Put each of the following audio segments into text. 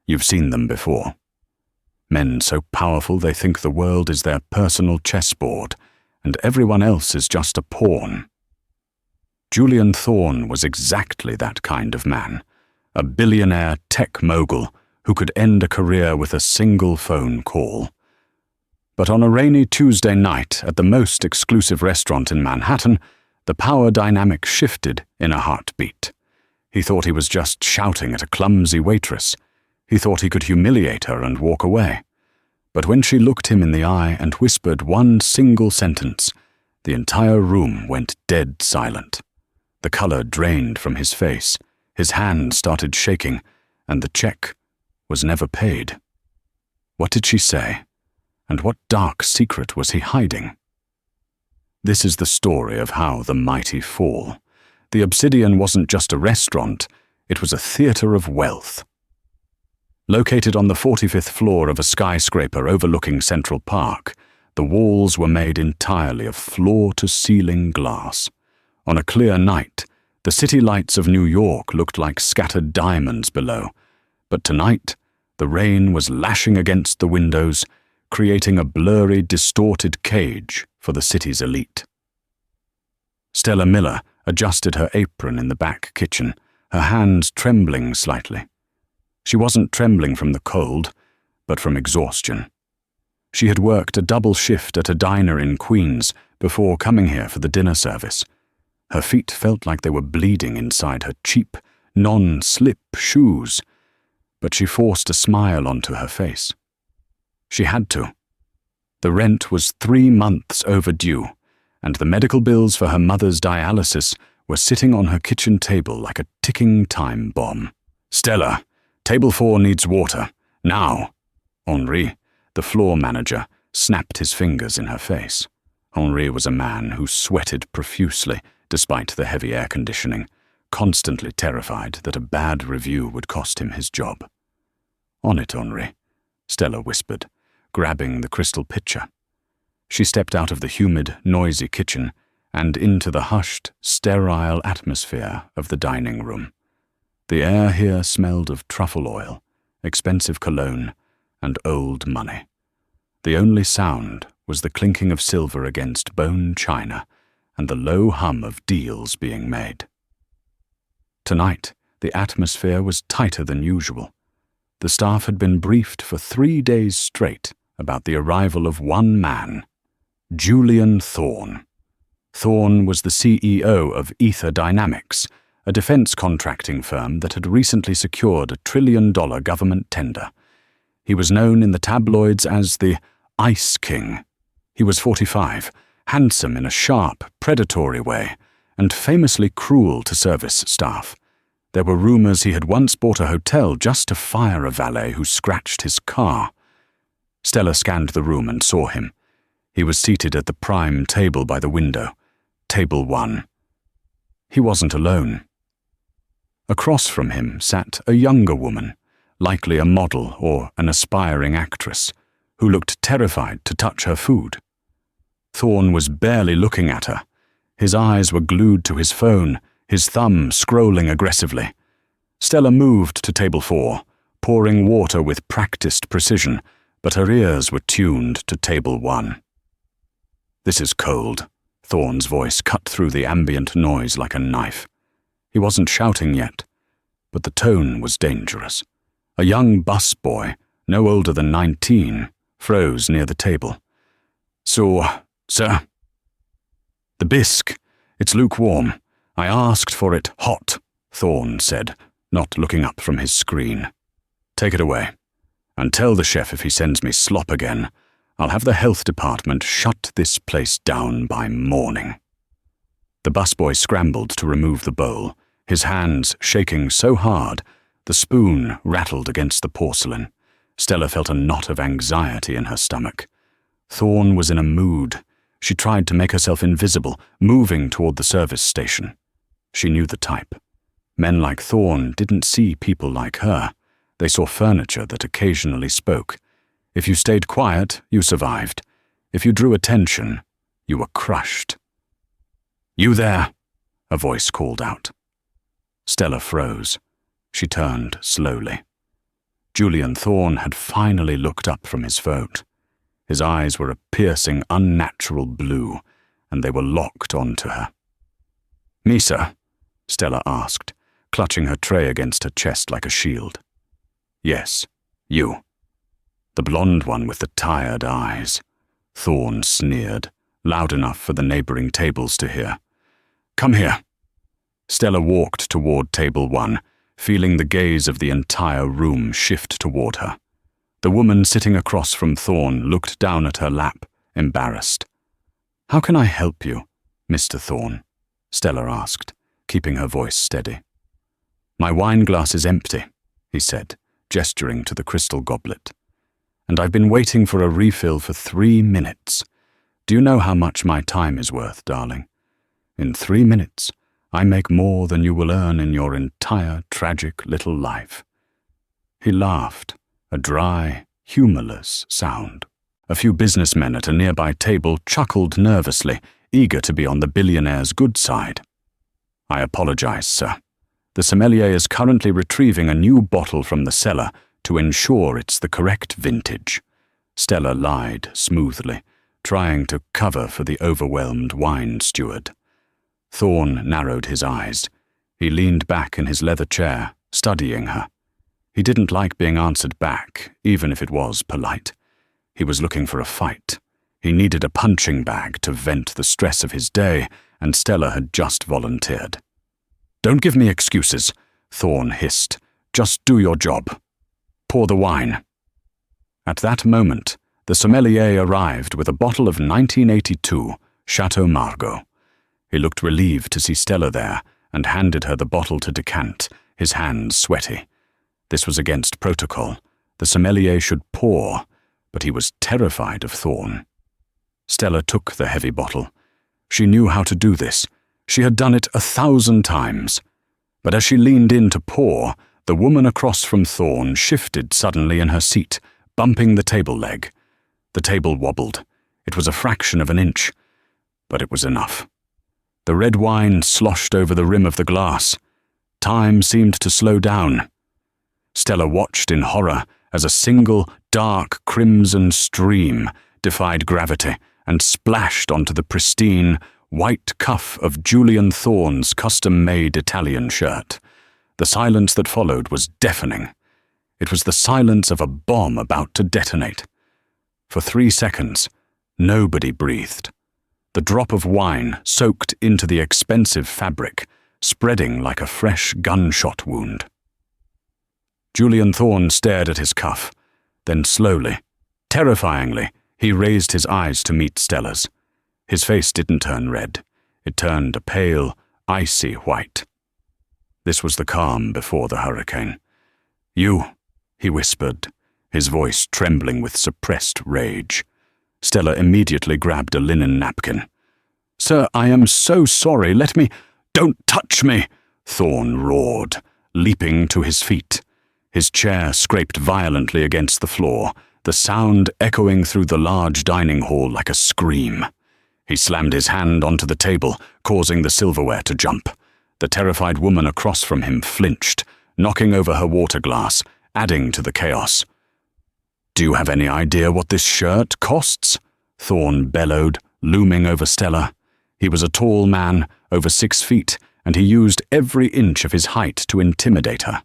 You've seen them before. Men so powerful they think the world is their personal chessboard, and everyone else is just a pawn. Julian Thorne was exactly that kind of man, a billionaire tech mogul who could end a career with a single phone call. But on a rainy Tuesday night at the most exclusive restaurant in Manhattan, the power dynamic shifted in a heartbeat. He thought he was just shouting at a clumsy waitress. He thought he could humiliate her and walk away. But when she looked him in the eye and whispered one single sentence, the entire room went dead silent. The color drained from his face, his hand started shaking, and the check was never paid. What did she say? And what dark secret was he hiding? This is the story of how the mighty fall. The Obsidian wasn't just a restaurant, it was a theater of wealth. Located on the 45th floor of a skyscraper overlooking Central Park, the walls were made entirely of floor-to-ceiling glass. On a clear night, the city lights of New York looked like scattered diamonds below, but tonight, the rain was lashing against the windows, creating a blurry, distorted cage for the city's elite. Stella Miller adjusted her apron in the back kitchen, her hands trembling slightly. She wasn't trembling from the cold, but from exhaustion. She had worked a double shift at a diner in Queens before coming here for the dinner service. Her feet felt like they were bleeding inside her cheap, non-slip shoes, but she forced a smile onto her face. She had to. The rent was 3 months overdue, and the medical bills for her mother's dialysis were sitting on her kitchen table like a ticking time bomb. "Stella, table 4 needs water. Now!" Henri, the floor manager, snapped his fingers in her face. Henri was a man who sweated profusely despite the heavy air conditioning, constantly terrified that a bad review would cost him his job. "On it, Henri," Stella whispered, grabbing the crystal pitcher. She stepped out of the humid, noisy kitchen and into the hushed, sterile atmosphere of the dining room. The air here smelled of truffle oil, expensive cologne, and old money. The only sound was the clinking of silver against bone china and the low hum of deals being made. Tonight, the atmosphere was tighter than usual. The staff had been briefed for 3 days straight about the arrival of one man, Julian Thorne. Thorne was the CEO of Ether Dynamics, a defense contracting firm that had recently secured a $1 trillion government tender. He was known in the tabloids as the Ice King. He was 45, handsome in a sharp, predatory way, and famously cruel to service staff. There were rumors he had once bought a hotel just to fire a valet who scratched his car. Stella scanned the room and saw him. He was seated at the prime table by the window, table 1. He wasn't alone. Across from him sat a younger woman, likely a model or an aspiring actress, who looked terrified to touch her food. Thorne was barely looking at her. His eyes were glued to his phone, his thumb scrolling aggressively. Stella moved to table 4, pouring water with practiced precision, but her ears were tuned to table 1. "This is cold," Thorne's voice cut through the ambient noise like a knife. He wasn't shouting yet, but the tone was dangerous. A young busboy, no older than 19, froze near the table. "So, sir?" "The bisque. It's lukewarm. I asked for it hot," Thorne said, not looking up from his screen. "Take it away. And tell the chef if he sends me slop again, I'll have the health department shut this place down by morning." The busboy scrambled to remove the bowl, his hands shaking so hard the spoon rattled against the porcelain. Stella felt a knot of anxiety in her stomach. Thorne was in a mood. She tried to make herself invisible, moving toward the service station. She knew the type. Men like Thorne didn't see people like her. They saw furniture that occasionally spoke. If you stayed quiet, you survived. If you drew attention, you were crushed. "You there?" a voice called out. Stella froze. She turned slowly. Julian Thorne had finally looked up from his phone. His eyes were a piercing, unnatural blue, and they were locked onto her. "Me, sir?" Stella asked, clutching her tray against her chest like a shield. "Yes, you." "The blonde one with the tired eyes," Thorne sneered, loud enough for the neighboring tables to hear. "Come here." Stella walked toward table 1, feeling the gaze of the entire room shift toward her. The woman sitting across from Thorne looked down at her lap, embarrassed. "How can I help you, Mr. Thorne?" Stella asked, keeping her voice steady. "My wine glass is empty," he said, gesturing to the crystal goblet. "And I've been waiting for a refill for 3 minutes. Do you know how much my time is worth, darling? In 3 minutes, I make more than you will earn in your entire tragic little life." He laughed, a dry, humorless sound. A few businessmen at a nearby table chuckled nervously, eager to be on the billionaire's good side. "I apologize, sir. The sommelier is currently retrieving a new bottle from the cellar to ensure it's the correct vintage." Stella lied smoothly, trying to cover for the overwhelmed wine steward. Thorne narrowed his eyes. He leaned back in his leather chair, studying her. He didn't like being answered back, even if it was polite. He was looking for a fight. He needed a punching bag to vent the stress of his day, and Stella had just volunteered. "Don't give me excuses," Thorne hissed. "Just do your job. Pour the wine." At that moment, the sommelier arrived with a bottle of 1982 Chateau Margaux. He looked relieved to see Stella there and handed her the bottle to decant, his hands sweaty. This was against protocol. The sommelier should pour, but he was terrified of Thorne. Stella took the heavy bottle. She knew how to do this. She had done it 1,000 times. But as she leaned in to pour, the woman across from Thorne shifted suddenly in her seat, bumping the table leg. The table wobbled. It was a fraction of an inch, but it was enough. The red wine sloshed over the rim of the glass. Time seemed to slow down. Stella watched in horror as a single, dark crimson stream defied gravity and splashed onto the pristine, white cuff of Julian Thorne's custom-made Italian shirt. The silence that followed was deafening. It was the silence of a bomb about to detonate. For 3 seconds, nobody breathed. The drop of wine soaked into the expensive fabric, spreading like a fresh gunshot wound. Julian Thorne stared at his cuff. Then slowly, terrifyingly, he raised his eyes to meet Stella's. His face didn't turn red. It turned a pale, icy white. This was the calm before the hurricane. "You," he whispered, his voice trembling with suppressed rage. Stella immediately grabbed a linen napkin. "Sir, I am so sorry. Let me—" "Don't touch me!" Thorne roared, leaping to his feet. His chair scraped violently against the floor, the sound echoing through the large dining hall like a scream. He slammed his hand onto the table, causing the silverware to jump. The terrified woman across from him flinched, knocking over her water glass, adding to the chaos. "Do you have any idea what this shirt costs?" Thorne bellowed, looming over Stella. He was a tall man, over 6 feet, and he used every inch of his height to intimidate her.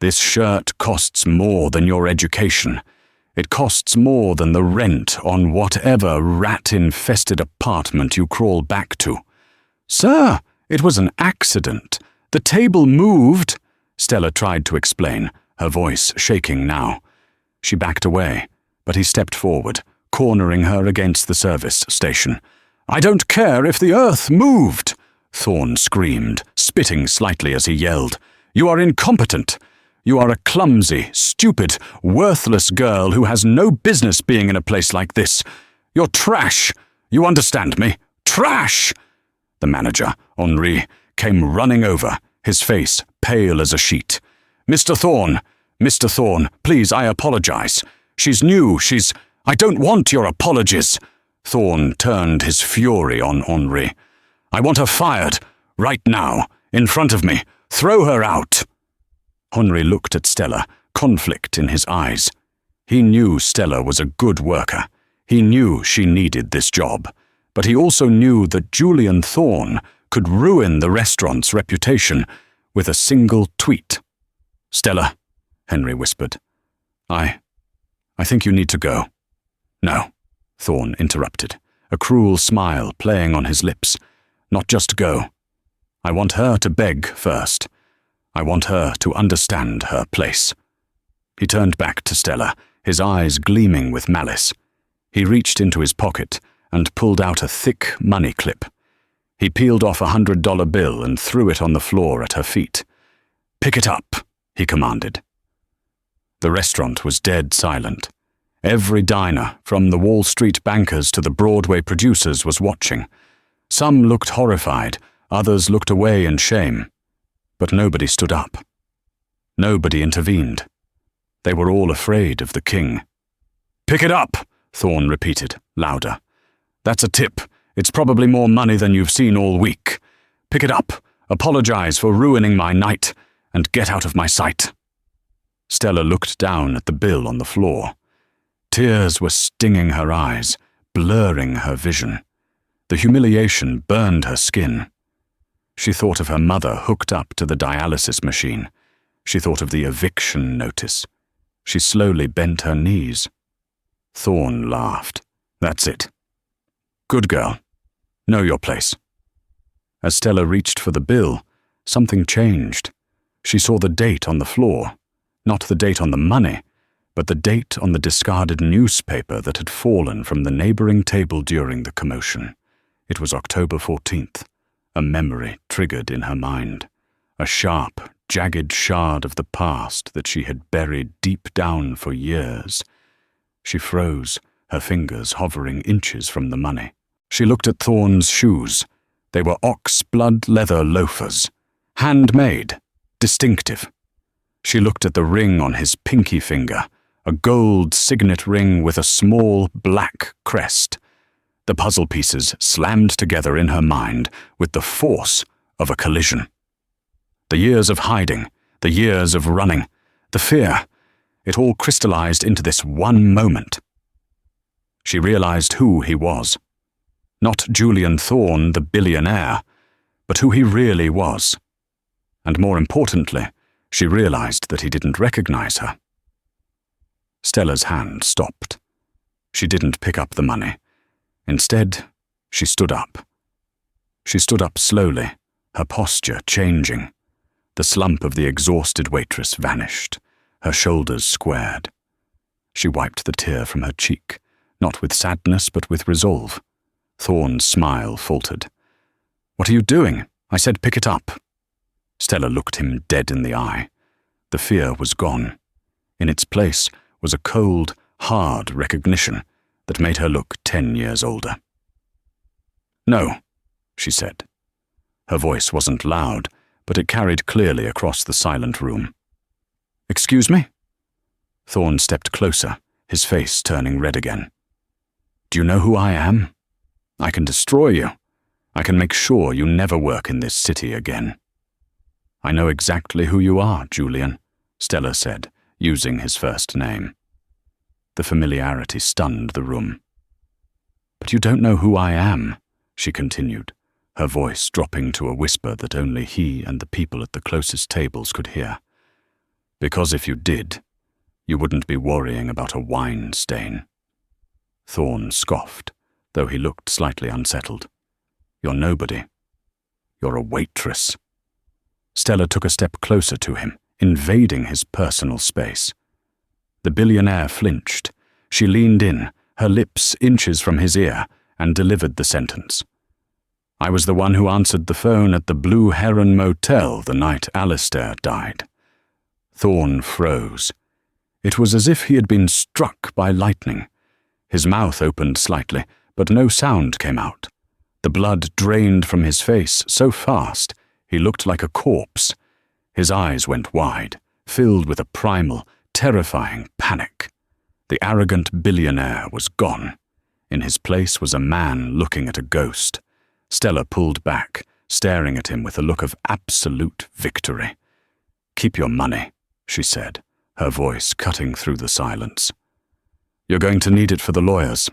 "This shirt costs more than your education. It costs more than the rent on whatever rat-infested apartment you crawl back to." "Sir, it was an accident. The table moved," Stella tried to explain, her voice shaking now. She backed away, but he stepped forward, cornering her against the service station. "I don't care if the earth moved," Thorne screamed, spitting slightly as he yelled. "You are incompetent. You are a clumsy, stupid, worthless girl who has no business being in a place like this. You're trash. You understand me? Trash!" The manager, Henri, came running over, his face pale as a sheet. Mr. Thorne, please, I apologize. She's new, I don't want your apologies." Thorne turned his fury on Henri. "I want her fired, right now, in front of me. Throw her out." Henri looked at Stella, conflict in his eyes. He knew Stella was a good worker. He knew she needed this job. But he also knew that Julian Thorne could ruin the restaurant's reputation with a single tweet. "Stella," Henry whispered, I think you need to go." "No," Thorne interrupted, a cruel smile playing on his lips. "Not just go. I want her to beg first. I want her to understand her place." He turned back to Stella, his eyes gleaming with malice. He reached into his pocket and pulled out a thick money clip. He peeled off $100 bill and threw it on the floor at her feet. "Pick it up," he commanded. The restaurant was dead silent. Every diner, from the Wall Street bankers to the Broadway producers, was watching. Some looked horrified, others looked away in shame. But nobody stood up. Nobody intervened. They were all afraid of the king. "Pick it up," Thorne repeated, louder. "That's a tip. It's probably more money than you've seen all week. Pick it up, apologize for ruining my night, and get out of my sight." Stella looked down at the bill on the floor. Tears were stinging her eyes, blurring her vision. The humiliation burned her skin. She thought of her mother hooked up to the dialysis machine. She thought of the eviction notice. She slowly bent her knees. Thorne laughed. "That's it. Good girl. Know your place." As Stella reached for the bill, something changed. She saw the date on the floor. Not the date on the money, but the date on the discarded newspaper that had fallen from the neighboring table during the commotion. It was October 14th. A memory triggered in her mind. A sharp, jagged shard of the past that she had buried deep down for years. She froze, her fingers hovering inches from the money. She looked at Thorne's shoes. They were ox-blood leather loafers. Handmade. Distinctive. She looked at the ring on his pinky finger, a gold signet ring with a small black crest. The puzzle pieces slammed together in her mind with the force of a collision. The years of hiding, the years of running, the fear, it all crystallized into this one moment. She realized who he was. Not Julian Thorne, the billionaire, but who he really was. And more importantly, she realized that he didn't recognize her. Stella's hand stopped. She didn't pick up the money. Instead, she stood up. She stood up slowly, her posture changing. The slump of the exhausted waitress vanished. Her shoulders squared. She wiped the tear from her cheek, not with sadness but with resolve. Thorne's smile faltered. "What are you doing? I said pick it up." Stella looked him dead in the eye. The fear was gone. In its place was a cold, hard recognition that made her look 10 years older. "No," she said. Her voice wasn't loud, but it carried clearly across the silent room. "Excuse me?" Thorne stepped closer, his face turning red again. "Do you know who I am? I can destroy you. I can make sure you never work in this city again." "I know exactly who you are, Julian," Stella said, using his first name. The familiarity stunned the room. "But you don't know who I am," she continued, her voice dropping to a whisper that only he and the people at the closest tables could hear. "Because if you did, you wouldn't be worrying about a wine stain." Thorne scoffed, though he looked slightly unsettled. "You're nobody. You're a waitress." Stella took a step closer to him, invading his personal space. The billionaire flinched. She leaned in, her lips inches from his ear, and delivered the sentence. "I was the one who answered the phone at the Blue Heron Motel the night Alistair died." Thorne froze. It was as if he had been struck by lightning. His mouth opened slightly, but no sound came out. The blood drained from his face so fast he looked like a corpse. His eyes went wide, filled with a primal, terrifying panic. The arrogant billionaire was gone. In his place was a man looking at a ghost. Stella pulled back, staring at him with a look of absolute victory. "Keep your money," she said, her voice cutting through the silence. "You're going to need it for the lawyers."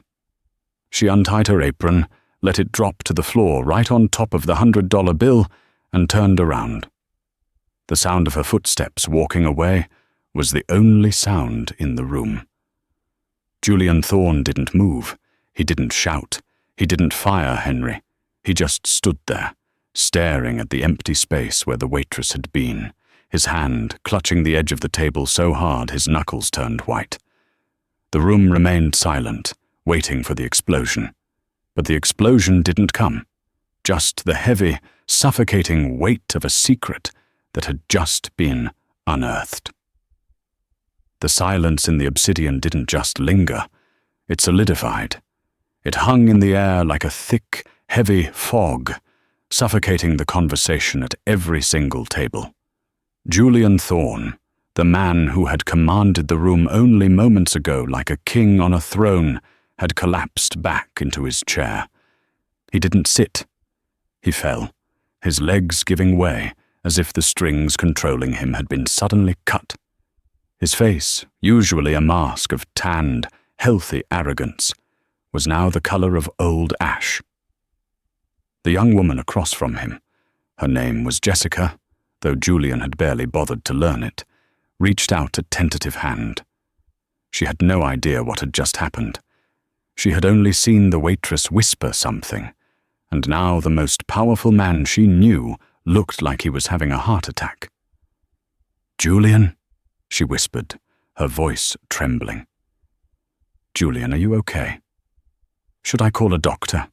She untied her apron, let it drop to the floor right on top of the $100 bill, and turned around. The sound of her footsteps walking away was the only sound in the room. Julian Thorne didn't move. He didn't shout. He didn't fire Henry. He just stood there, staring at the empty space where the waitress had been, his hand clutching the edge of the table so hard his knuckles turned white. The room remained silent, waiting for the explosion. But the explosion didn't come. Just the heavy, suffocating weight of a secret that had just been unearthed. The silence in the obsidian didn't just linger, it solidified. It hung in the air like a thick, heavy fog, suffocating the conversation at every single table. Julian Thorne, the man who had commanded the room only moments ago like a king on a throne, had collapsed back into his chair. He didn't sit. He fell, his legs giving way as if the strings controlling him had been suddenly cut. His face, usually a mask of tanned, healthy arrogance, was now the color of old ash. The young woman across from him, her name was Jessica, though Julian had barely bothered to learn it, reached out a tentative hand. She had no idea what had just happened. She had only seen the waitress whisper something, and now the most powerful man she knew looked like he was having a heart attack. "Julian?" she whispered, her voice trembling. "Julian, are you okay? Should I call a doctor?"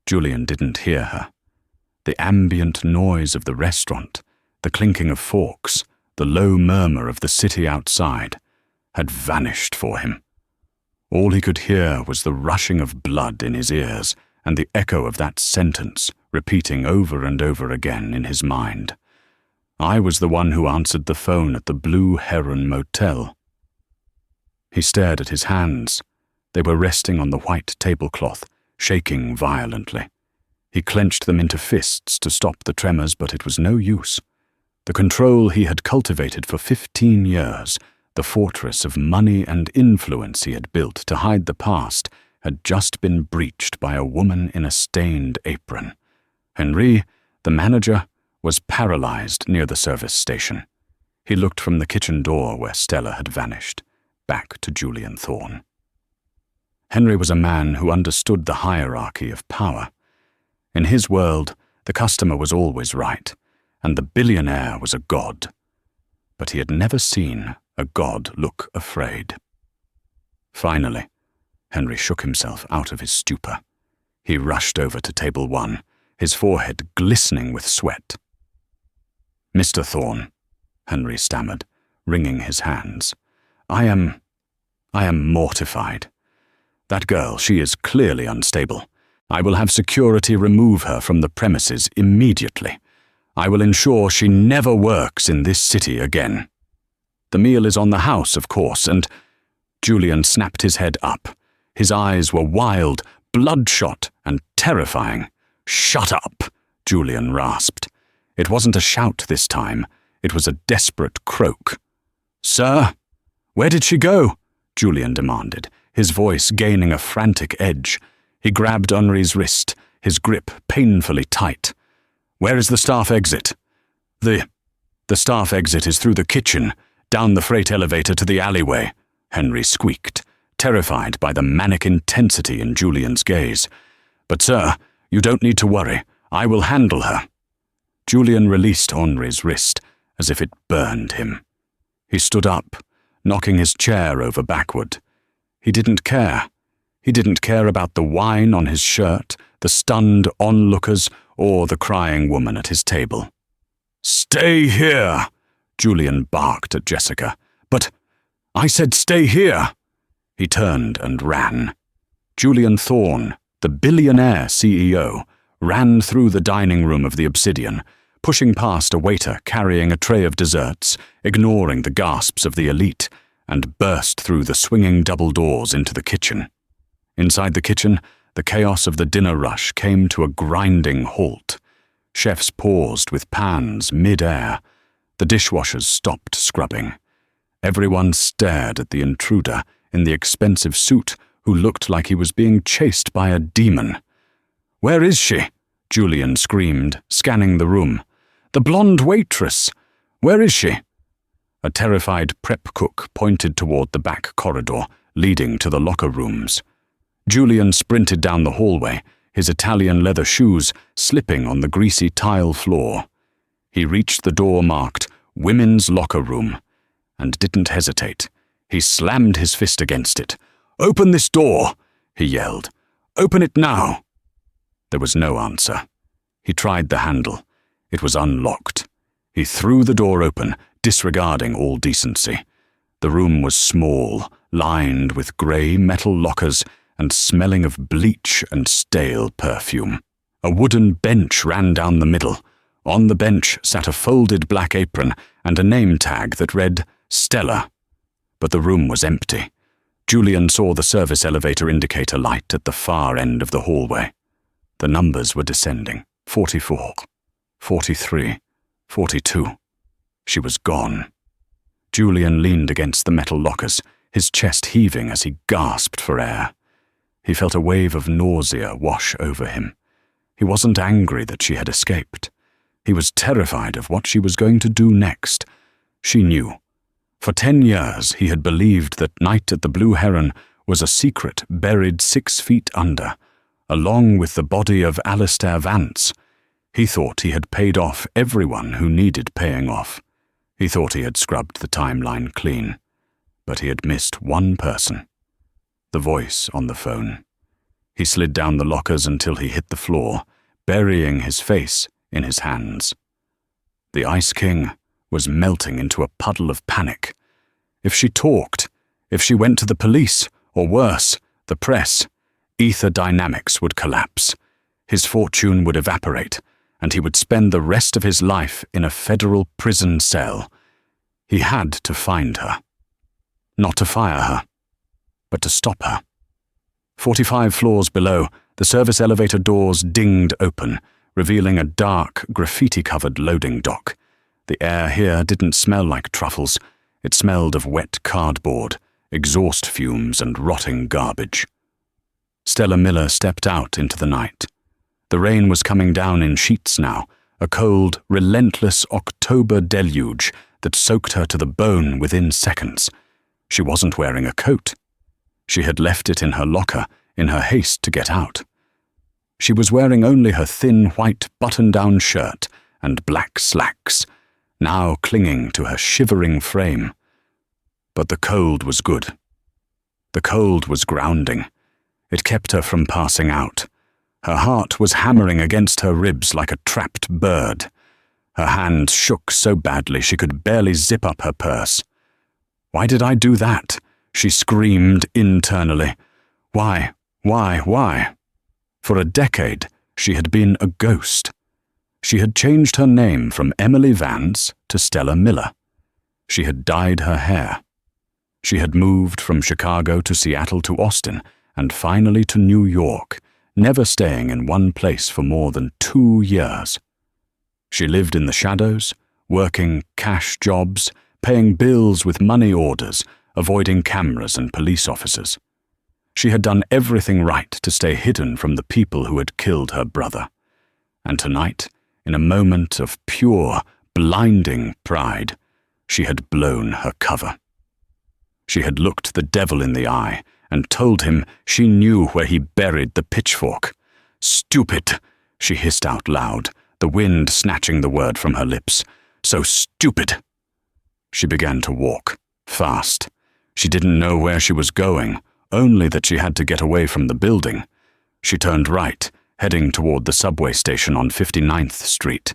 Julian didn't hear her. The ambient noise of the restaurant, the clinking of forks, the low murmur of the city outside, had vanished for him. All he could hear was the rushing of blood in his ears and the echo of that sentence repeating over and over again in his mind. "I was the one who answered the phone at the Blue Heron Motel." He stared at his hands. They were resting on the white tablecloth, shaking violently. He clenched them into fists to stop the tremors, but it was no use. The control he had cultivated for 15 years, the fortress of money and influence he had built to hide the past, had just been breached by a woman in a stained apron. Henry, the manager, was paralyzed near the service station. He looked from the kitchen door where Stella had vanished, back to Julian Thorne. Henry was a man who understood the hierarchy of power. In his world, the customer was always right, and the billionaire was a god. But he had never seen a god look afraid. Finally, Henry shook himself out of his stupor. He rushed over to table 1, his forehead glistening with sweat. "Mr. Thorne," Henry stammered, wringing his hands, I am mortified. That girl, she is clearly unstable. I will have security remove her from the premises immediately. I will ensure she never works in this city again. The meal is on the house, of course, and—" Julian snapped his head up. His eyes were wild, bloodshot, and terrifying. "Shut up," Julian rasped. It wasn't a shout this time. It was a desperate croak. "Sir? Where did she go?" Julian demanded, his voice gaining a frantic edge. He grabbed Henri's wrist, his grip painfully tight. "Where is the staff exit?" The staff exit is through the kitchen, down the freight elevator to the alleyway," Henry squeaked, terrified by the manic intensity in Julian's gaze. "But sir, you don't need to worry. I will handle her." Julian released Henri's wrist, as if it burned him. He stood up, knocking his chair over backward. He didn't care. He didn't care about the wine on his shirt, the stunned onlookers, or the crying woman at his table. "Stay here!" Julian barked at Jessica. "But I said stay here!" He turned and ran. Julian Thorne, the billionaire CEO, ran through the dining room of the Obsidian, pushing past a waiter carrying a tray of desserts, ignoring the gasps of the elite, and burst through the swinging double doors into the kitchen. Inside the kitchen, the chaos of the dinner rush came to a grinding halt. Chefs paused with pans mid-air. The dishwashers stopped scrubbing. Everyone stared at the intruder in the expensive suit who looked like he was being chased by a demon. "Where is she?" Julian screamed, scanning the room. "The blonde waitress! Where is she?" A terrified prep cook pointed toward the back corridor, leading to the locker rooms. Julian sprinted down the hallway, his Italian leather shoes slipping on the greasy tile floor. He reached the door marked "Women's Locker Room" and didn't hesitate. He slammed his fist against it. "Open this door!" he yelled. "Open it now!" There was no answer. He tried the handle. It was unlocked. He threw the door open, disregarding all decency. The room was small, lined with grey metal lockers and smelling of bleach and stale perfume. A wooden bench ran down the middle. On the bench sat a folded black apron and a name tag that read Stella. But the room was empty. Julian saw the service elevator indicator light at the far end of the hallway. The numbers were descending. 44, 43, 42. She was gone. Julian leaned against the metal lockers, his chest heaving as he gasped for air. He felt a wave of nausea wash over him. He wasn't angry that she had escaped. He was terrified of what she was going to do next. She knew. For 10 years he had believed that Night at the Blue Heron was a secret buried 6 feet under, along with the body of Alistair Vance. He thought he had paid off everyone who needed paying off. He thought he had scrubbed the timeline clean. But he had missed one person. The voice on the phone. He slid down the lockers until he hit the floor, burying his face in his hands. The Ice King was melting into a puddle of panic. If she talked, if she went to the police, or worse, the press, ether dynamics would collapse. His fortune would evaporate, and he would spend the rest of his life in a federal prison cell. He had to find her. Not to fire her, but to stop her. 45 floors below, the service elevator doors dinged open, revealing a dark, graffiti-covered loading dock. The air here didn't smell like truffles. It smelled of wet cardboard, exhaust fumes, and rotting garbage. Stella Miller stepped out into the night. The rain was coming down in sheets now, a cold, relentless October deluge that soaked her to the bone within seconds. She wasn't wearing a coat. She had left it in her locker in her haste to get out. She was wearing only her thin white button-down shirt and black slacks, now clinging to her shivering frame. But the cold was good. The cold was grounding. It kept her from passing out. Her heart was hammering against her ribs like a trapped bird. Her hand shook so badly she could barely zip up her purse. "Why did I do that?" she screamed internally. Why? For a decade, she had been a ghost. She had changed her name from Emily Vance to Stella Miller. She had dyed her hair. She had moved from Chicago to Seattle to Austin, and finally to New York, never staying in one place for more than 2 years. She lived in the shadows, working cash jobs, paying bills with money orders, avoiding cameras and police officers. She had done everything right to stay hidden from the people who had killed her brother. And tonight, in a moment of pure, blinding pride, she had blown her cover. She had looked the devil in the eye and told him she knew where he buried the pitchfork. "Stupid," she hissed out loud, the wind snatching the word from her lips. "So stupid." She began to walk, fast. She didn't know where she was going, only that she had to get away from the building. She turned right, heading toward the subway station on 59th Street.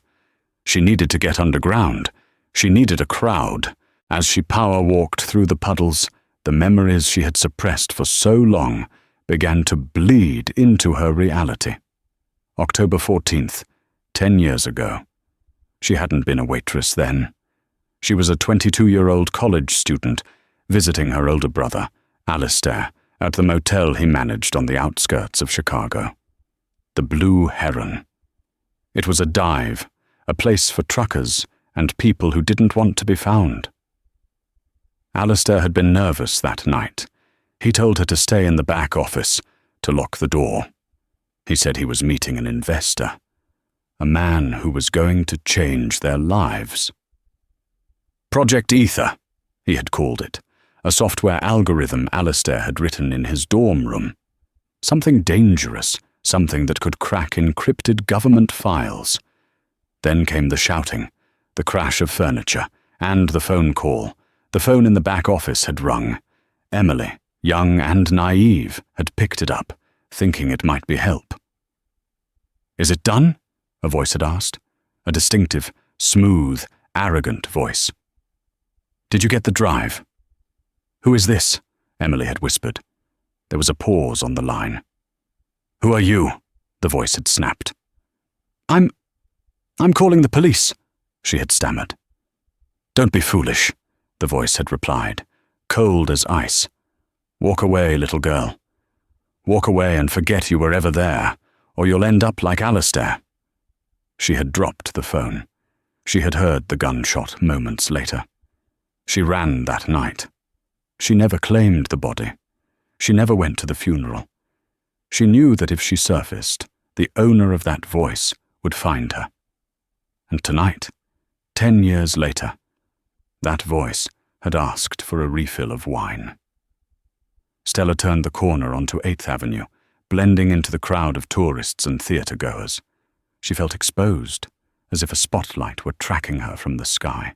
She needed to get underground. She needed a crowd. As she power-walked through the puddles, the memories she had suppressed for so long began to bleed into her reality. October 14th, 10 years ago. She hadn't been a waitress then. She was a 22-year-old college student visiting her older brother, Alistair, at the motel he managed on the outskirts of Chicago. The Blue Heron. It was a dive, a place for truckers and people who didn't want to be found. Alistair had been nervous that night. He told her to stay in the back office, to lock the door. He said he was meeting an investor, a man who was going to change their lives. Project Ether, he had called it, a software algorithm Alistair had written in his dorm room. Something dangerous, something that could crack encrypted government files. Then came the shouting, the crash of furniture, and the phone call. The phone in the back office had rung. Emily, young and naive, had picked it up, thinking it might be help. "Is it done?" a voice had asked. A distinctive, smooth, arrogant voice. "Did you get the drive?" "Who is this?" Emily had whispered. There was a pause on the line. "Who are you?" the voice had snapped. I'm calling the police," she had stammered. "Don't be foolish," the voice had replied, cold as ice. "Walk away, little girl. Walk away and forget you were ever there, or you'll end up like Alistair." She had dropped the phone. She had heard the gunshot moments later. She ran that night. She never claimed the body. She never went to the funeral. She knew that if she surfaced, the owner of that voice would find her. And tonight, 10 years later, that voice had asked for a refill of wine. Stella turned the corner onto 8th Avenue, blending into the crowd of tourists and theatre-goers. She felt exposed, as if a spotlight were tracking her from the sky.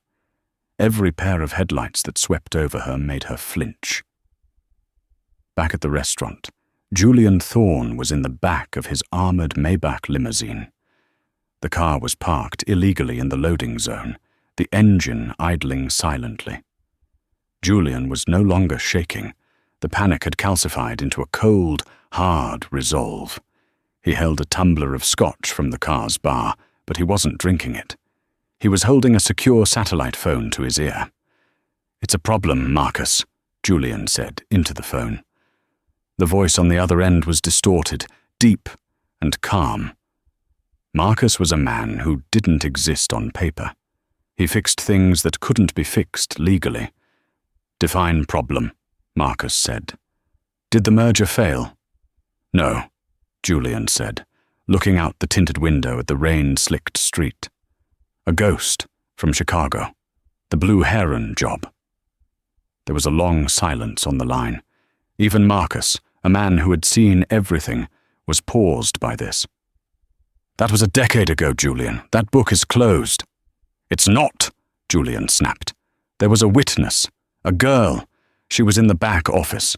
Every pair of headlights that swept over her made her flinch. Back at the restaurant, Julian Thorne was in the back of his armored Maybach limousine. The car was parked illegally in the loading zone, the engine idling silently. Julian was no longer shaking. The panic had calcified into a cold, hard resolve. He held a tumbler of scotch from the car's bar, but he wasn't drinking it. He was holding a secure satellite phone to his ear. "It's a problem, Marcus," Julian said into the phone. The voice on the other end was distorted, deep, and calm. Marcus was a man who didn't exist on paper. He fixed things that couldn't be fixed legally. "Define problem," Marcus said. "Did the merger fail?" "No," Julian said, looking out the tinted window at the rain-slicked street. "A ghost from Chicago. The Blue Heron job." There was a long silence on the line. Even Marcus, a man who had seen everything, was paused by this. "That was a decade ago, Julian. That book is closed." "It's not," Julian snapped. "There was a witness, a girl. She was in the back office.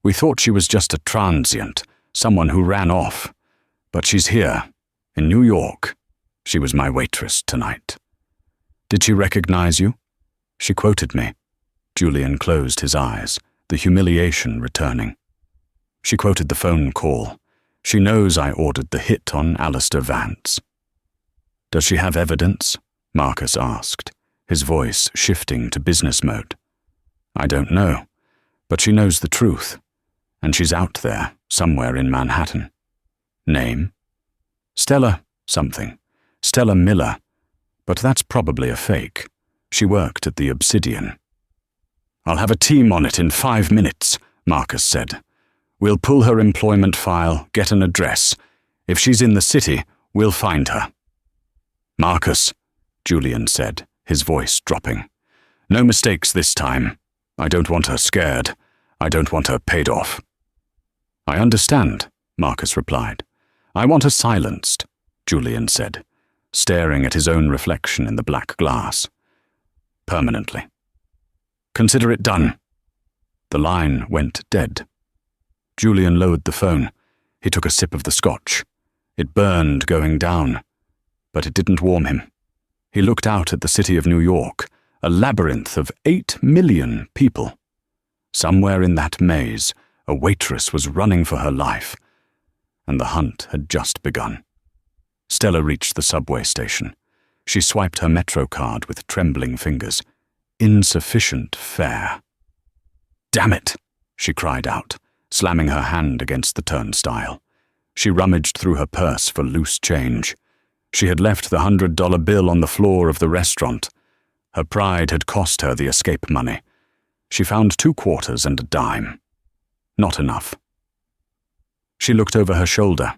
We thought she was just a transient, someone who ran off. But she's here, in New York. She was my waitress tonight." "Did she recognize you?" "She quoted me." Julian closed his eyes, the humiliation returning. "She quoted the phone call. She knows I ordered the hit on Alistair Vance." "Does she have evidence?" Marcus asked, his voice shifting to business mode. "I don't know, but she knows the truth, and she's out there, somewhere in Manhattan." "Name?" "Stella something. Stella Miller. But that's probably a fake. She worked at the Obsidian." "I'll have a team on it in 5 minutes," Marcus said. "We'll pull her employment file, get an address. If she's in the city, we'll find her." "Marcus," Julian said, his voice dropping. "No mistakes this time. I don't want her scared. I don't want her paid off." "I understand," Marcus replied. "I want her silenced," Julian said, staring at his own reflection in the black glass. "Permanently." "Consider it done." The line went dead. Julian lowered the phone. He took a sip of the scotch. It burned going down, but it didn't warm him. He looked out at the city of New York, a labyrinth of 8 million people. Somewhere in that maze, a waitress was running for her life, and the hunt had just begun. Stella reached the subway station. She swiped her Metro card with trembling fingers. Insufficient fare. "Damn it!" she cried out, slamming her hand against the turnstile. She rummaged through her purse for loose change. She had left the $100 bill on the floor of the restaurant. Her pride had cost her the escape money. She found 2 quarters and a dime. Not enough. She looked over her shoulder.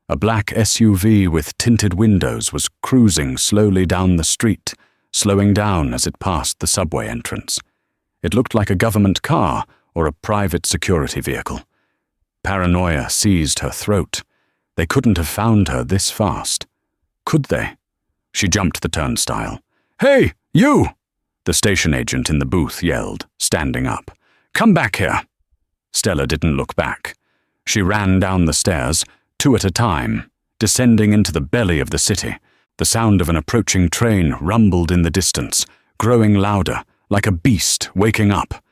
A black SUV with tinted windows was cruising slowly down the street, slowing down as it passed the subway entrance. It looked like a government car or a private security vehicle. Paranoia seized her throat. They couldn't have found her this fast. Could they? She jumped the turnstile. "Hey, you!" the station agent in the booth yelled, standing up. "Come back here." Stella didn't look back. She ran down the stairs, 2 at a time, descending into the belly of the city. The sound of an approaching train rumbled in the distance, growing louder, like a beast waking up.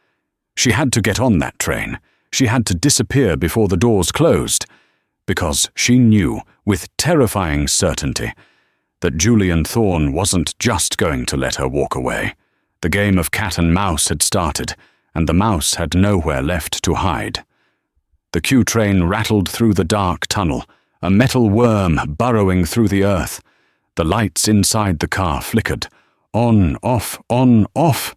She had to get on that train. She had to disappear before the doors closed, because she knew, with terrifying certainty, that Julian Thorne wasn't just going to let her walk away. The game of cat and mouse had started, and the mouse had nowhere left to hide. The Q train rattled through the dark tunnel, a metal worm burrowing through the earth. The lights inside the car flickered, on, off,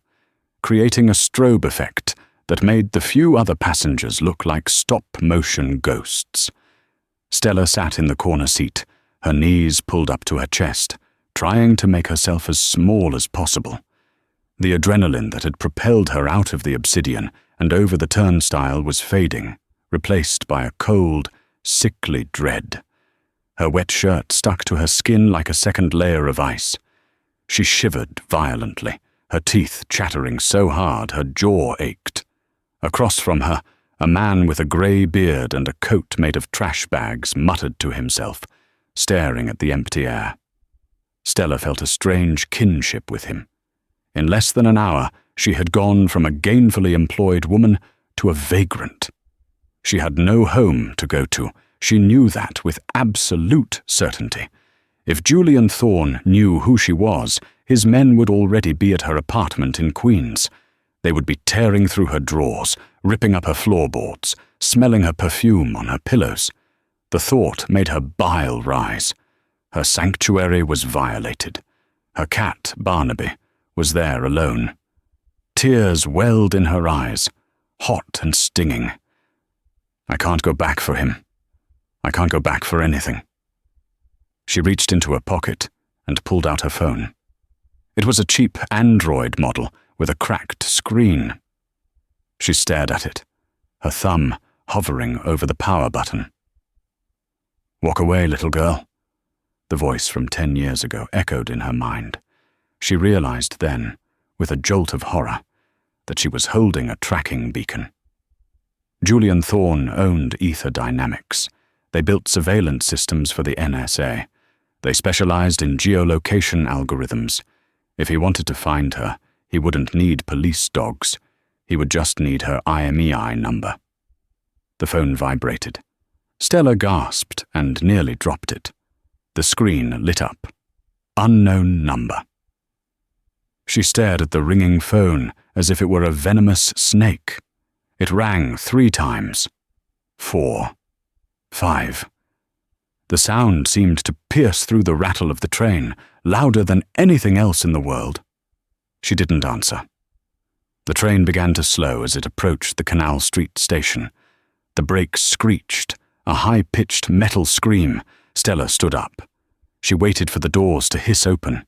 creating a strobe effect that made the few other passengers look like stop-motion ghosts. Stella sat in the corner seat, her knees pulled up to her chest, trying to make herself as small as possible. The adrenaline that had propelled her out of the obsidian and over the turnstile was fading, replaced by a cold, sickly dread. Her wet shirt stuck to her skin like a second layer of ice. She shivered violently, her teeth chattering so hard her jaw ached. Across from her, a man with a grey beard and a coat made of trash bags muttered to himself, staring at the empty air. Stella felt a strange kinship with him. In less than an hour, she had gone from a gainfully employed woman to a vagrant. She had no home to go to. She knew that with absolute certainty. If Julian Thorne knew who she was, his men would already be at her apartment in Queens. They would be tearing through her drawers, ripping up her floorboards, smelling her perfume on her pillows. The thought made her bile rise. Her sanctuary was violated. Her cat, Barnaby, was there alone. Tears welled in her eyes, hot and stinging. I can't go back for him. I can't go back for anything. She reached into her pocket and pulled out her phone. It was a cheap Android model with a cracked screen. She stared at it, her thumb hovering over the power button. "Walk away, little girl." The voice from 10 years ago echoed in her mind. She realized then, with a jolt of horror, that she was holding a tracking beacon. Julian Thorne owned Ether Dynamics. They built surveillance systems for the NSA. They specialized in geolocation algorithms. If he wanted to find her, he wouldn't need police dogs. He would just need her IMEI number. The phone vibrated. Stella gasped and nearly dropped it. The screen lit up. Unknown number. She stared at the ringing phone as if it were a venomous snake. It rang 3 times. 4. 5. The sound seemed to pierce through the rattle of the train, louder than anything else in the world. She didn't answer. The train began to slow as it approached the Canal Street station. The brakes screeched, a high-pitched metal scream. Stella stood up. She waited for the doors to hiss open.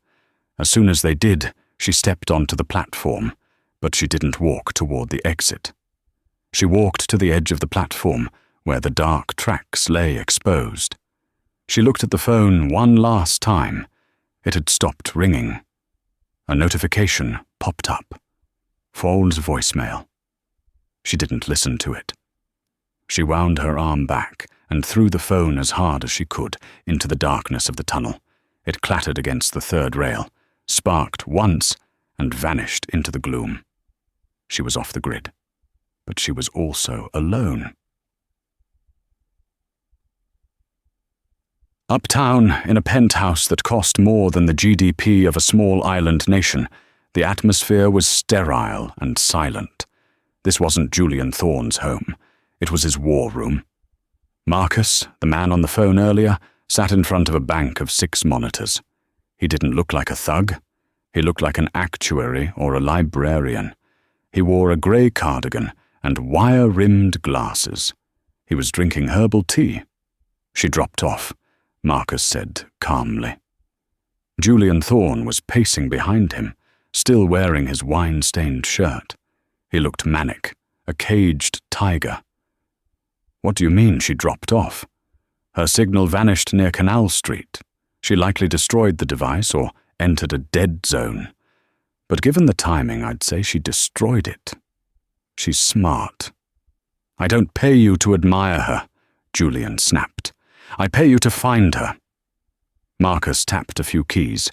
As soon as they did, she stepped onto the platform, but she didn't walk toward the exit. She walked to the edge of the platform, where the dark tracks lay exposed. She looked at the phone one last time. It had stopped ringing. A notification popped up. Fall's voicemail. She didn't listen to it. She wound her arm back and threw the phone as hard as she could into the darkness of the tunnel. It clattered against the 3rd rail, sparked once, and vanished into the gloom. She was off the grid, but she was also alone. Uptown, in a penthouse that cost more than the GDP of a small island nation, the atmosphere was sterile and silent. This wasn't Julian Thorne's home. It was his war room. Marcus, the man on the phone earlier, sat in front of a bank of 6 monitors. He didn't look like a thug. He looked like an actuary or a librarian. He wore a grey cardigan and wire-rimmed glasses. He was drinking herbal tea. She dropped off, Marcus said calmly. Julian Thorne was pacing behind him, still wearing his wine-stained shirt. He looked manic, a caged tiger. What do you mean she dropped off? Her signal vanished near Canal Street. She likely destroyed the device or entered a dead zone. But given the timing, I'd say she destroyed it. She's smart. I don't pay you to admire her, Julian snapped. I pay you to find her. Marcus tapped a few keys.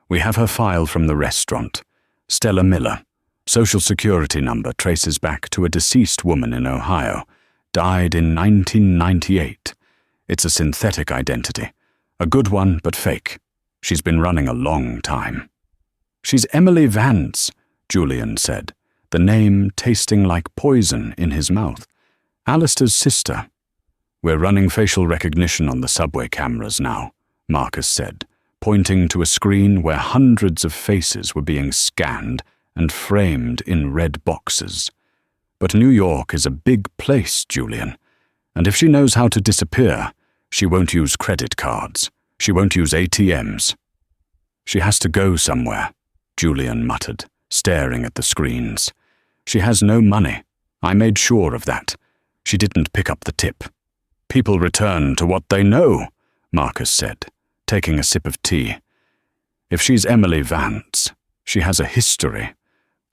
We have her file from the restaurant. Stella Miller. Social Security number traces back to a deceased woman in Ohio. Died in 1998. It's a synthetic identity. A good one, but fake. She's been running a long time. She's Emily Vance, Julian said, the name tasting like poison in his mouth. Alistair's sister. We're running facial recognition on the subway cameras now, Marcus said, pointing to a screen where hundreds of faces were being scanned and framed in red boxes. But New York is a big place, Julian, and if she knows how to disappear, she won't use credit cards. She won't use ATMs. She has to go somewhere, Julian muttered, staring at the screens. She has no money. I made sure of that. She didn't pick up the tip. People return to what they know, Marcus said, taking a sip of tea. If she's Emily Vance, she has a history.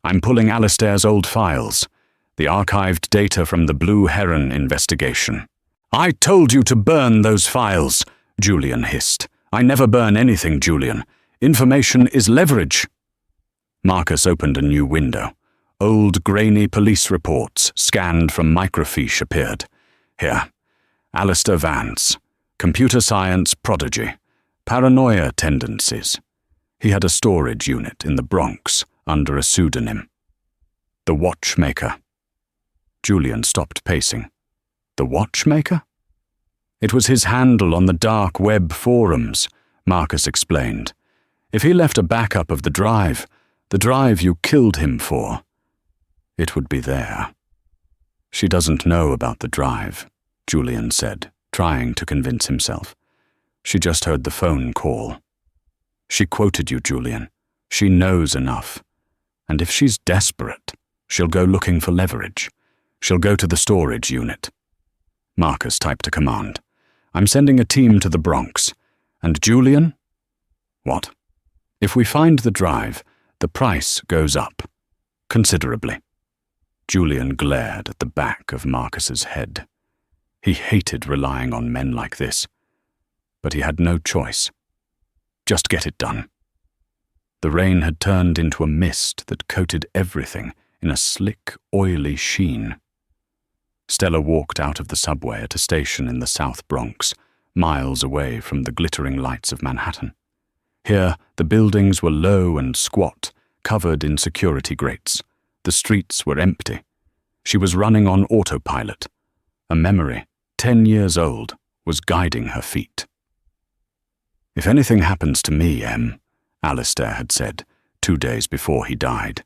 I'm pulling Alistair's old files, the archived data from the Blue Heron investigation. I told you to burn those files, Julian hissed. I never burn anything, Julian. Information is leverage. Marcus opened a new window. Old, grainy police reports, scanned from microfiche, appeared. Here. Alistair Vance. Computer science prodigy. Paranoia tendencies. He had a storage unit in the Bronx under a pseudonym. The Watchmaker. Julian stopped pacing. The Watchmaker? It was his handle on the dark web forums, Marcus explained. If he left a backup of the drive you killed him for, it would be there. She doesn't know about the drive, Julian said, trying to convince himself. She just heard the phone call. She quoted you, Julian. She knows enough. And if she's desperate, she'll go looking for leverage. She'll go to the storage unit. Marcus typed a command. I'm sending a team to the Bronx. And Julian? What? If we find the drive, the price goes up. Considerably. Julian glared at the back of Marcus's head. He hated relying on men like this. But he had no choice. Just get it done. The rain had turned into a mist that coated everything in a slick, oily sheen. Stella walked out of the subway at a station in the South Bronx, miles away from the glittering lights of Manhattan. Here, the buildings were low and squat, covered in security grates. The streets were empty. She was running on autopilot. A memory, 10 years old, was guiding her feet. If anything happens to me, Em, Alistair had said, 2 days before he died,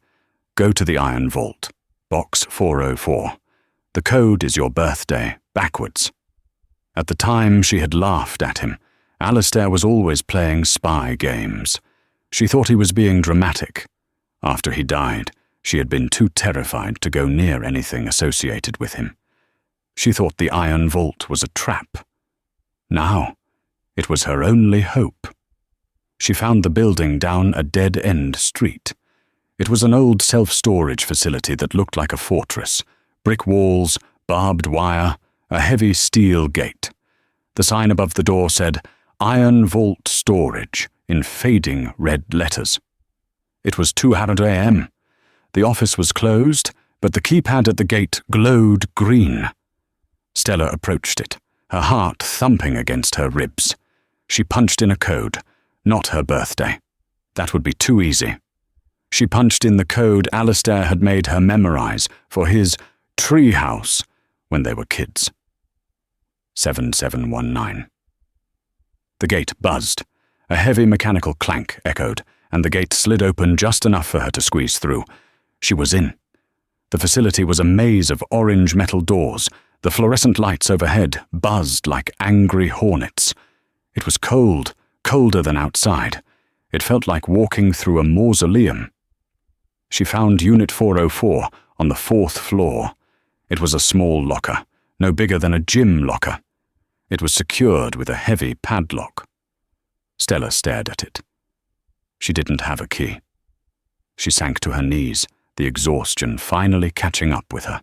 go to the Iron Vault, box 404. The code is your birthday, backwards. At the time, she had laughed at him. Alistair was always playing spy games. She thought he was being dramatic. After he died, she had been too terrified to go near anything associated with him. She thought the Iron Vault was a trap. Now, it was her only hope. She found the building down a dead-end street. It was an old self-storage facility that looked like a fortress. Brick walls, barbed wire, a heavy steel gate. The sign above the door said, Iron Vault Storage, in fading red letters. It was 2:00 a.m. The office was closed, but the keypad at the gate glowed green. Stella approached it, her heart thumping against her ribs. She punched in a code, not her birthday. That would be too easy. She punched in the code Alistair had made her memorize for his treehouse when they were kids. 7719. The gate buzzed. A heavy mechanical clank echoed, and the gate slid open just enough for her to squeeze through. She was in. The facility was a maze of orange metal doors. The fluorescent lights overhead buzzed like angry hornets. It was cold, colder than outside. It felt like walking through a mausoleum. She found Unit 404 on the 4th floor. It was a small locker, no bigger than a gym locker. It was secured with a heavy padlock. Stella stared at it. She didn't have a key. She sank to her knees, the exhaustion finally catching up with her.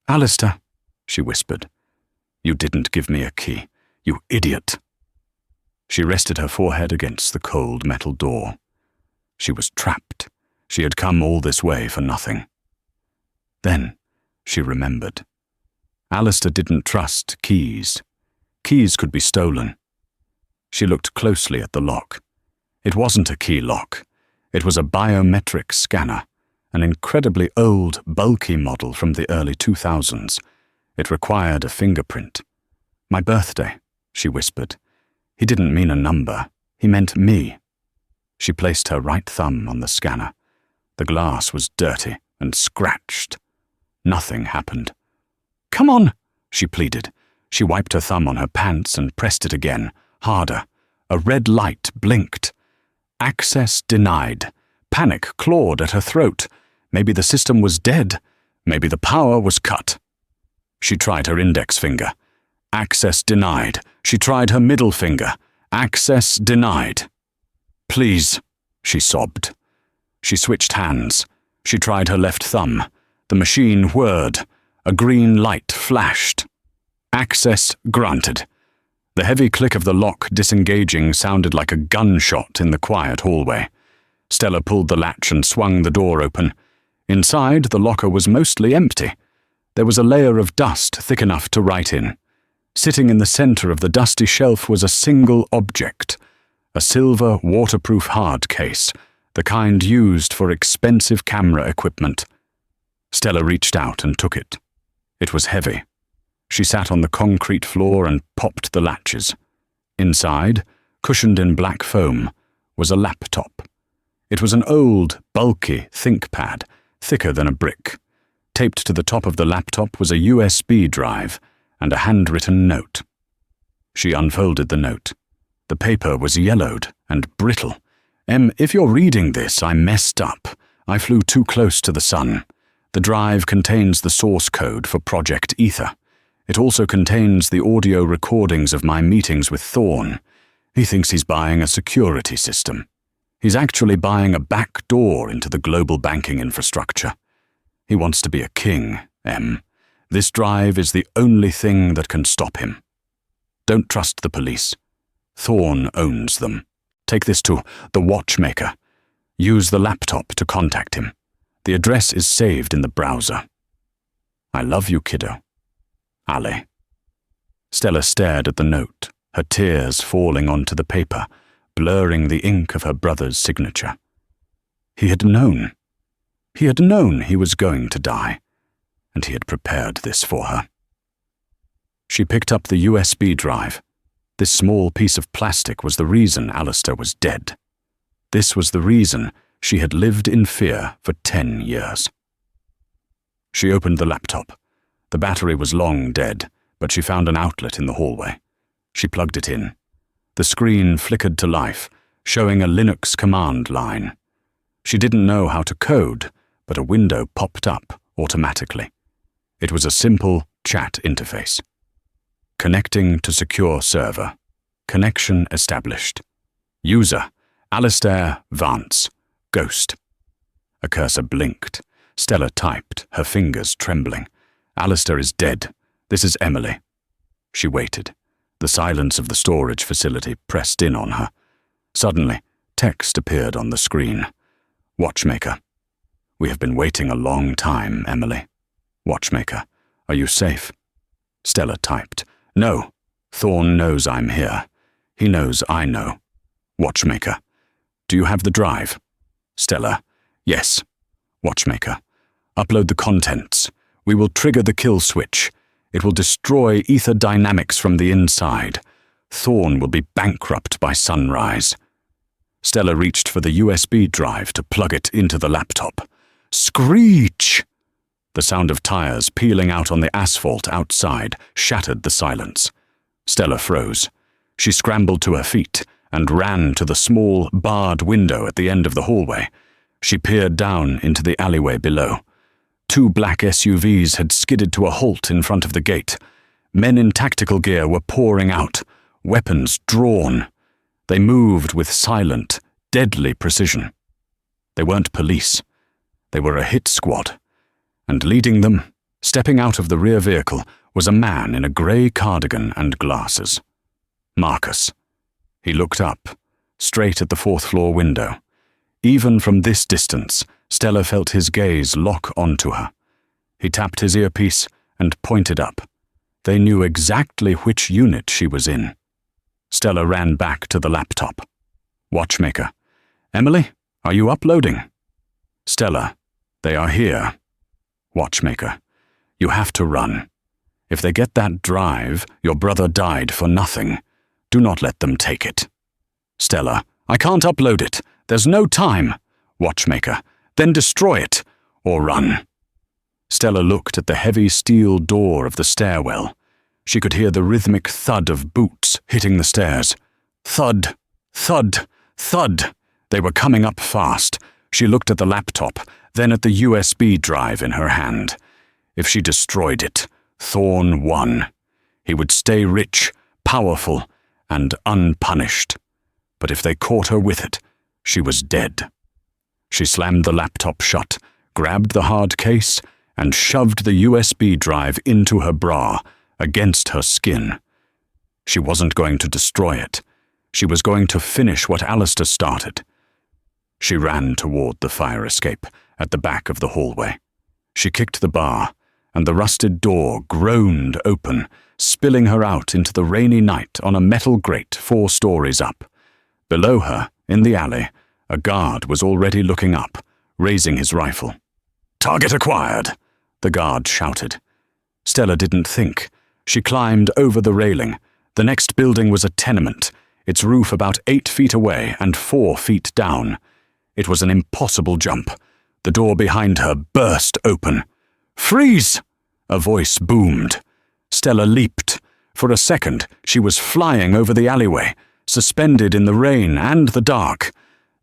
"Alistair," she whispered, "you didn't give me a key, you idiot." She rested her forehead against the cold metal door. She was trapped. She had come all this way for nothing. Then she remembered. Alistair didn't trust keys. Keys could be stolen. She looked closely at the lock. It wasn't a key lock. It was a biometric scanner, an incredibly old, bulky model from the early 2000s. It required a fingerprint. "My birthday," she whispered. He didn't mean a number. He meant me. She placed her right thumb on the scanner. The glass was dirty and scratched. Nothing happened. "Come on," she pleaded. She wiped her thumb on her pants and pressed it again, harder. A red light blinked. Access denied. Panic clawed at her throat. Maybe the system was dead. Maybe the power was cut. She tried her index finger. Access denied. She tried her middle finger. Access denied. "Please," she sobbed. She switched hands. She tried her left thumb. The machine whirred. A green light flashed. Access granted. The heavy click of the lock disengaging sounded like a gunshot in the quiet hallway. Stella pulled the latch and swung the door open. Inside, the locker was mostly empty. There was a layer of dust thick enough to write in. Sitting in the center of the dusty shelf was a single object, a silver waterproof hard case, the kind used for expensive camera equipment. Stella reached out and took it. It was heavy. She sat on the concrete floor and popped the latches. Inside, cushioned in black foam, was a laptop. It was an old, bulky ThinkPad, thicker than a brick. Taped to the top of the laptop was a USB drive and a handwritten note. She unfolded the note. The paper was yellowed and brittle. If you're reading this, I messed up. I flew too close to the sun. The drive contains the source code for Project Ether. It also contains the audio recordings of my meetings with Thorne. He thinks he's buying a security system. He's actually buying a back door into the global banking infrastructure. He wants to be a king, Em. This drive is the only thing that can stop him. Don't trust the police. Thorne owns them. Take this to the watchmaker. Use the laptop to contact him. The address is saved in the browser. I love you, kiddo. Ali. Stella stared at the note, her tears falling onto the paper, blurring the ink of her brother's signature. He had known. He had known he was going to die, and he had prepared this for her. She picked up the USB drive. This small piece of plastic was the reason Alistair was dead. This was the reason she had lived in fear for 10 years. She opened the laptop. The battery was long dead, but she found an outlet in the hallway. She plugged it in. The screen flickered to life, showing a Linux command line. She didn't know how to code, but a window popped up automatically. It was a simple chat interface. Connecting to secure server. Connection established. User, Alistair Vance, Ghost. A cursor blinked. Stella typed, her fingers trembling. Alistair is dead. This is Emily. She waited. The silence of the storage facility pressed in on her. Suddenly, text appeared on the screen. Watchmaker. We have been waiting a long time, Emily. Watchmaker. Are you safe? Stella typed. No. Thorne knows I'm here. He knows I know. Watchmaker. Do you have the drive? Stella. Yes. Watchmaker. Upload the contents. We will trigger the kill switch. It will destroy ether dynamics from the inside. Thorne will be bankrupt by sunrise. Stella reached for the USB drive to plug it into the laptop. Screech! The sound of tires peeling out on the asphalt outside shattered the silence. Stella froze. She scrambled to her feet and ran to the small, barred window at the end of the hallway. She peered down into the alleyway below. 2 black SUVs had skidded to a halt in front of the gate. Men in tactical gear were pouring out, weapons drawn. They moved with silent, deadly precision. They weren't police. They were a hit squad. And leading them, stepping out of the rear vehicle, was a man in a grey cardigan and glasses. Marcus. He looked up, straight at the 4th-floor window. Even from this distance, Stella felt his gaze lock onto her. He tapped his earpiece and pointed up. They knew exactly which unit she was in. Stella ran back to the laptop. Watchmaker. Emily, are you uploading? Stella. They are here. Watchmaker. You have to run. If they get that drive, your brother died for nothing. Do not let them take it. Stella. I can't upload it. There's no time. Watchmaker. Then destroy it, or run. Stella looked at the heavy steel door of the stairwell. She could hear the rhythmic thud of boots hitting the stairs. Thud, thud, thud. They were coming up fast. She looked at the laptop, then at the USB drive in her hand. If she destroyed it, Thorne won. He would stay rich, powerful, and unpunished. But if they caught her with it, she was dead. She slammed the laptop shut, grabbed the hard case, and shoved the USB drive into her bra, against her skin. She wasn't going to destroy it. She was going to finish what Alistair started. She ran toward the fire escape at the back of the hallway. She kicked the bar, and the rusted door groaned open, spilling her out into the rainy night on a metal grate 4 stories up. Below her, in the alley, a guard was already looking up, raising his rifle. "Target acquired," the guard shouted. Stella didn't think. She climbed over the railing. The next building was a tenement, its roof about 8 feet away and 4 feet down. It was an impossible jump. The door behind her burst open. "Freeze!" a voice boomed. Stella leaped. For a second, she was flying over the alleyway, suspended in the rain and the dark.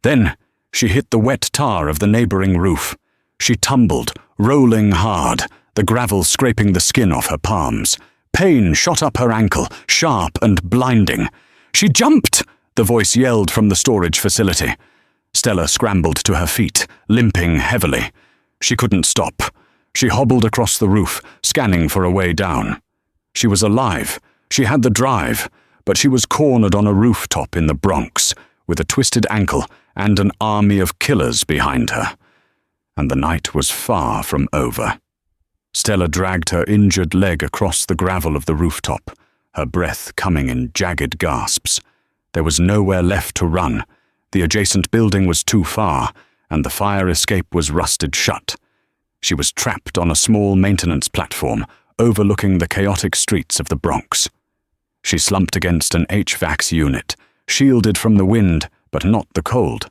Then, she hit the wet tar of the neighboring roof. She tumbled, rolling hard, the gravel scraping the skin off her palms. Pain shot up her ankle, sharp and blinding. "She jumped!" the voice yelled from the storage facility. Stella scrambled to her feet, limping heavily. She couldn't stop. She hobbled across the roof, scanning for a way down. She was alive. She had the drive, but she was cornered on a rooftop in the Bronx, with a twisted ankle and an army of killers behind her. And the night was far from over. Stella dragged her injured leg across the gravel of the rooftop, her breath coming in jagged gasps. There was nowhere left to run. The adjacent building was too far, and the fire escape was rusted shut. She was trapped on a small maintenance platform, overlooking the chaotic streets of the Bronx. She slumped against an HVAC unit, shielded from the wind, but not the cold.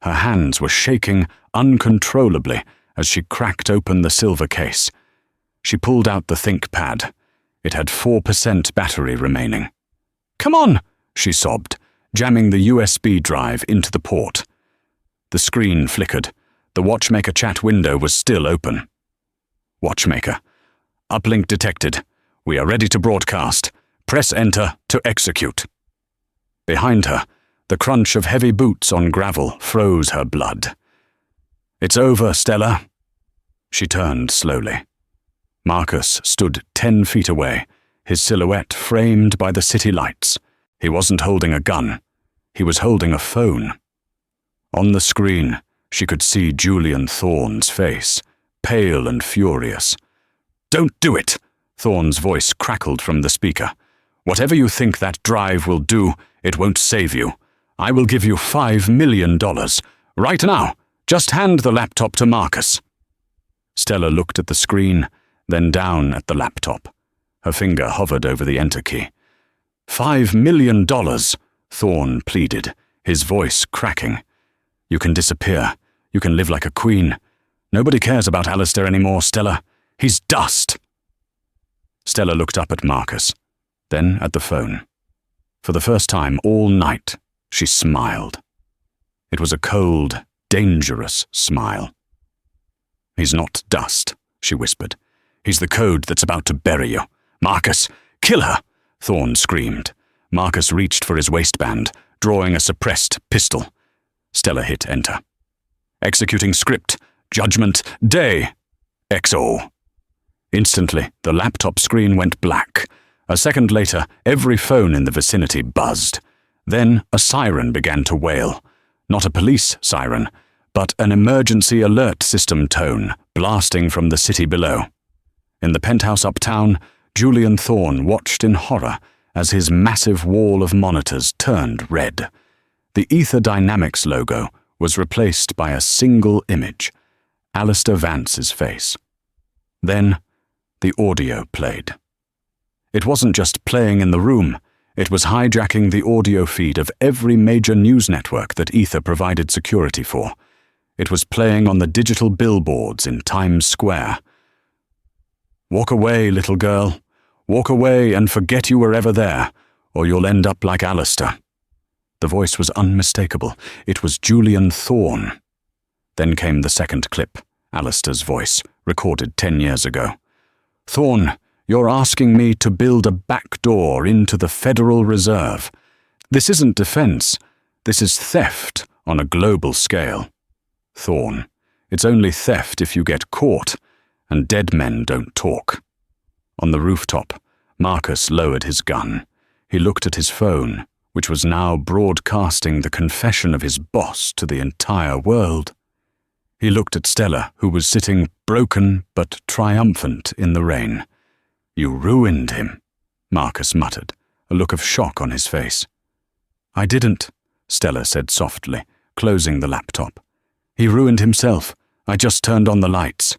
Her hands were shaking uncontrollably as she cracked open the silver case. She pulled out the ThinkPad. It had 4% battery remaining. "Come on," she sobbed, jamming the USB drive into the port. The screen flickered. The Watchmaker chat window was still open. Watchmaker. Uplink detected. We are ready to broadcast. Press enter to execute. Behind her, the crunch of heavy boots on gravel froze her blood. "It's over, Stella." She turned slowly. Marcus stood 10 feet away, his silhouette framed by the city lights. He wasn't holding a gun. He was holding a phone. On the screen, she could see Julian Thorne's face, pale and furious. "Don't do it!" Thorne's voice crackled from the speaker. "Whatever you think that drive will do, it won't save you. I will give you $5 million. Right now, just hand the laptop to Marcus." Stella looked at the screen, then down at the laptop. Her finger hovered over the enter key. $5 million, Thorne pleaded, his voice cracking. "You can disappear. You can live like a queen. Nobody cares about Alistair anymore, Stella. He's dust. Stella looked up at Marcus, then at the phone. For the first time all night, she smiled. It was a cold, dangerous smile. He's not dust, she whispered. He's the code that's about to bury you. Marcus, kill her! Thorne screamed. Marcus reached for his waistband, drawing a suppressed pistol. Stella hit enter. Executing script. Judgment Day. XO. Instantly, the laptop screen went black. A second later, every phone in the vicinity buzzed. Then a siren began to wail. Not a police siren, but an emergency alert system tone blasting from the city below. In the penthouse uptown, Julian Thorne watched in horror as his massive wall of monitors turned red. The Ether Dynamics logo was replaced by a single image, Alistair Vance's face. Then, the audio played. It wasn't just playing in the room, it was hijacking the audio feed of every major news network that Ether provided security for. It was playing on the digital billboards in Times Square. Walk away, little girl. Walk away and forget you were ever there, or you'll end up like Alistair. The voice was unmistakable. It was Julian Thorne. Then came the second clip, Alistair's voice, recorded 10 years ago. Thorne, you're asking me to build a back door into the Federal Reserve. This isn't defense. This is theft on a global scale. Thorne, it's only theft if you get caught, and dead men don't talk. On the rooftop, Marcus lowered his gun. He looked at his phone, which was now broadcasting the confession of his boss to the entire world. He looked at Stella, who was sitting broken but triumphant in the rain. You ruined him, Marcus muttered, a look of shock on his face. I didn't, Stella said softly, closing the laptop. He ruined himself. I just turned on the lights.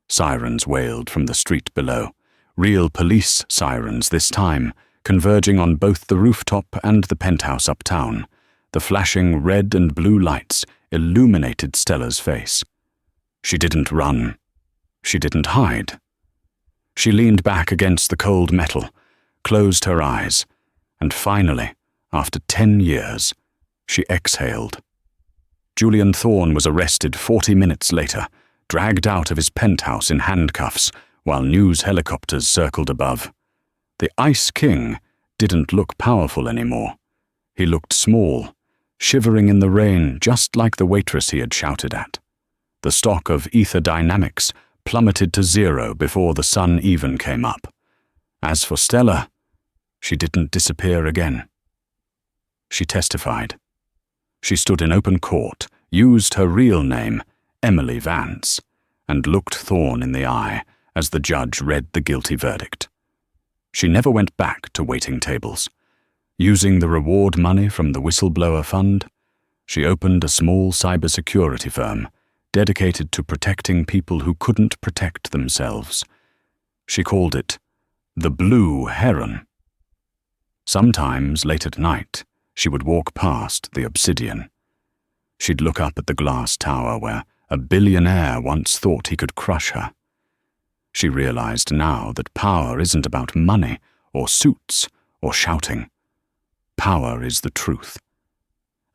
Sirens wailed from the street below. Real police sirens this time, converging on both the rooftop and the penthouse uptown. The flashing red and blue lights illuminated Stella's face. She didn't run. She didn't hide. She leaned back against the cold metal, closed her eyes, and finally, after 10 years, she exhaled. Julian Thorne was arrested 40 minutes later, dragged out of his penthouse in handcuffs while news helicopters circled above. The Ice King didn't look powerful anymore. He looked small, shivering in the rain just like the waitress he had shouted at. The stock of Ether Dynamics plummeted to zero before the sun even came up. As for Stella, she didn't disappear again. She testified. She stood in open court, used her real name, Emily Vance, and looked Thorne in the eye as the judge read the guilty verdict. She never went back to waiting tables. Using the reward money from the whistleblower fund, she opened a small cybersecurity firm dedicated to protecting people who couldn't protect themselves. She called it the Blue Heron. Sometimes, late at night, she would walk past the Obsidian. She'd look up at the glass tower where a billionaire once thought he could crush her. She realized now that power isn't about money or suits or shouting. Power is the truth.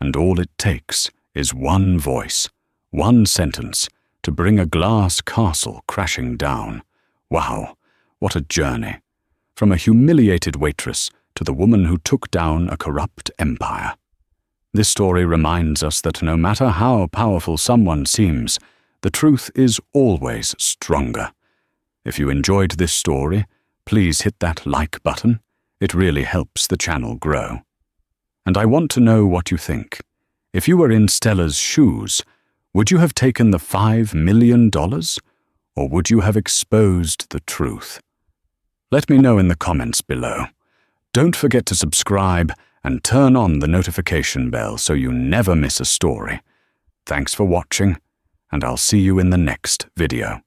And all it takes is one voice, one sentence, to bring a glass castle crashing down. Wow, what a journey. From a humiliated waitress to the woman who took down a corrupt empire. This story reminds us that no matter how powerful someone seems, the truth is always stronger. If you enjoyed this story, please hit that like button. It really helps the channel grow. And I want to know what you think. If you were in Stella's shoes, would you have taken the $5 million? Or would you have exposed the truth? Let me know in the comments below. Don't forget to subscribe and turn on the notification bell so you never miss a story. Thanks for watching, and I'll see you in the next video.